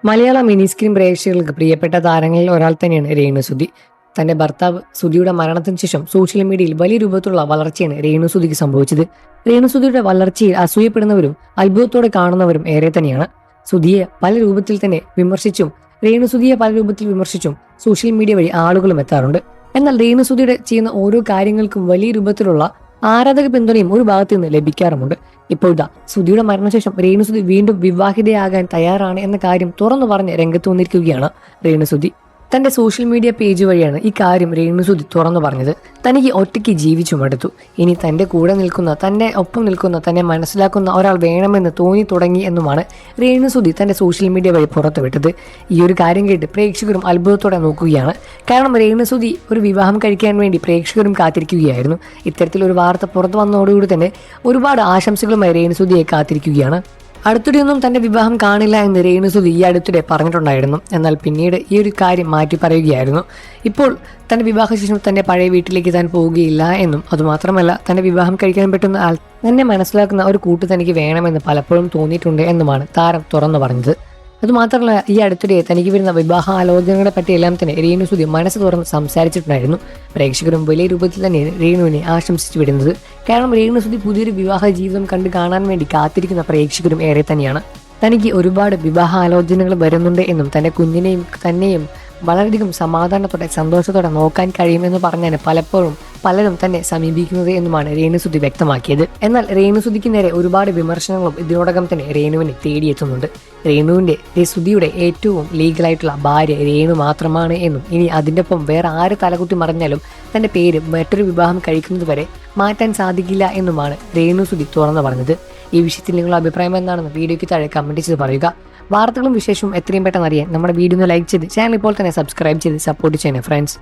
മലയാള mini screen പ്രേക്ഷകർക്ക് പ്രിയപ്പെട്ട താരങ്ങളിൽ ഒരാൾ തന്നെയാണ് രേണുസുതി. തന്റെ ഭർത്താവ് സുധിയുടെ മരണത്തിന് ശേഷം സോഷ്യൽ മീഡിയയിൽ വലിയ രൂപത്തിലുള്ള വളർച്ചയാണ് രേണുസുതിക്ക് സംഭവിച്ചത്. രേണുസുതിയുടെ വളർച്ചയിൽ അസൂയപ്പെടുന്നവരും അത്ഭുതത്തോടെ കാണുന്നവരും ഏറെ തന്നെയാണ്. സുധിയെ പല രൂപത്തിൽ തന്നെ വിമർശിച്ചും രേണുസുതിയെ പല രൂപത്തിൽ വിമർശിച്ചും സോഷ്യൽ മീഡിയ വഴി ആളുകളും എത്താറുണ്ട്. എന്നാൽ രേണുസുതിയുടെ ചെയ്യുന്ന ഓരോ കാര്യങ്ങൾക്കും വലിയ രൂപത്തിലുള്ള ആരാധക പിന്തുണയും ഒരു ഭാഗത്തു നിന്ന് ലഭിക്കാറുമുണ്ട്. ഇപ്പോഴാ സുധിയുടെ മരണശേഷം രേണുസുതി വീണ്ടും വിവാഹിതയാകാൻ തയ്യാറാണ് എന്ന കാര്യം തുറന്നു പറഞ്ഞ് രംഗത്ത് വന്നിരിക്കുകയാണ് രേണുസുതി. തന്റെ സോഷ്യൽ മീഡിയ പേജ് വഴിയാണ് ഈ കാര്യം രേണുസുതി തുറന്നു പറഞ്ഞത്. തനിക്ക് ഒറ്റയ്ക്ക് ജീവിച്ചു മടുത്തു. ഇനി തന്റെ കൂടെ നിൽക്കുന്ന, തന്നെ ഒപ്പം നിൽക്കുന്ന, തന്നെ മനസ്സിലാക്കുന്ന ഒരാൾ വേണമെന്ന് തോന്നി തുടങ്ങി എന്നുമാണ് രേണുസുതി തന്റെ സോഷ്യൽ മീഡിയ വഴി പുറത്തുവിട്ടത്. ഈ ഒരു കാര്യം കേട്ട് പ്രേക്ഷകരും അത്ഭുതത്തോടെ നോക്കുകയാണ്. കാരണം രേണുസുതി ഒരു വിവാഹം കഴിക്കാൻ വേണ്ടി പ്രേക്ഷകരും കാത്തിരിക്കുകയായിരുന്നു. ഇത്തരത്തിലൊരു വാർത്ത പുറത്തു വന്നതോടുകൂടി തന്നെ ഒരുപാട് ആശംസകളുമായി രേണുസുതിയെ കാത്തിരിക്കുകയാണ്. അടുത്തിടെയൊന്നും തന്റെ വിവാഹം കാണില്ല എന്ന് രേണുസുതി ഈ അടുത്തിടെ പറഞ്ഞിട്ടുണ്ടായിരുന്നു. എന്നാൽ പിന്നീട് ഈ ഒരു കാര്യം മാറ്റി പറയുകയായിരുന്നു. ഇപ്പോൾ തന്റെ വിവാഹശേഷം തന്റെ പഴയ വീട്ടിലേക്ക് താൻ പോവുകയില്ല എന്നും അതുമാത്രമല്ല തന്റെ വിവാഹം കഴിക്കാൻ പറ്റുന്ന ആൾ തന്നെ മനസ്സിലാക്കുന്ന ഒരു കൂട്ട് തനിക്ക് വേണമെന്ന് പലപ്പോഴും തോന്നിയിട്ടുണ്ട് എന്നുമാണ് താരം തുറന്നു പറഞ്ഞത്. അതുമാത്രമല്ല ഈ അടുത്തിടെ തനിക്ക് വരുന്ന വിവാഹ ആലോചനകളെ പറ്റിയെല്ലാം തന്നെ രേണുസുതി മനസ്സ് തുറന്ന് സംസാരിച്ചിട്ടുണ്ടായിരുന്നു. പ്രേക്ഷകരും വലിയ രൂപത്തിൽ തന്നെയാണ് രേണുവിനെ ആശംസിച്ചു വിടുന്നത്. കാരണം രേണുസുതി പുതിയൊരു വിവാഹ ജീവിതം കണ്ടു കാണാൻ വേണ്ടി കാത്തിരിക്കുന്ന പ്രേക്ഷകരും ഏറെ തന്നെയാണ്. തനിക്ക് ഒരുപാട് വിവാഹ ആലോചനകൾ വരുന്നുണ്ട് എന്നും തന്റെ കുഞ്ഞിനെയും തന്നെയും വളരെയധികം സമാധാനത്തോടെ സന്തോഷത്തോടെ നോക്കാൻ കഴിയുമെന്ന് പറഞ്ഞാണ് പലപ്പോഴും പലരും തന്നെ സമീപിക്കുന്നത് എന്നുമാണ് രേണുസുതി വ്യക്തമാക്കിയത്. എന്നാൽ രേണുസുതിക്ക് നേരെ ഒരുപാട് വിമർശനങ്ങളും ഇതിനോടകം തന്നെ രേണുവിനെ തേടിയെത്തുന്നുണ്ട്. സുധിയുടെ ഏറ്റവും ലീഗലായിട്ടുള്ള ഭാര്യ രേണു മാത്രമാണ് എന്നും ഇനി അതിൻ്റെ ഒപ്പം വേറെ ആര് തലകുത്തി മറിഞ്ഞാലും തന്റെ പേര് മറ്റൊരു വിവാഹം കഴിക്കുന്നത് വരെ മാറ്റാൻ സാധിക്കില്ല എന്നുമാണ് രേണുസുതി തുറന്നു പറഞ്ഞത്. ഈ വിഷയത്തിൽ നിങ്ങളുടെ അഭിപ്രായം എന്താണെന്ന് വീഡിയോയ്ക്ക് താഴെ കമന്റ് ചെയ്ത് പറയുക. വാർത്തകളും വിശേഷവും എത്രയും പെട്ടെന്ന് അറിയാൻ നമ്മുടെ വീഡിയോ ഒന്ന് ലൈക്ക് ചെയ്ത് ചാനൽ ഇപ്പോൾ തന്നെ സബ്സ്ക്രൈബ് ചെയ്ത് സപ്പോർട്ട് ചെയ്യണേ ഫ്രണ്ട്സ്.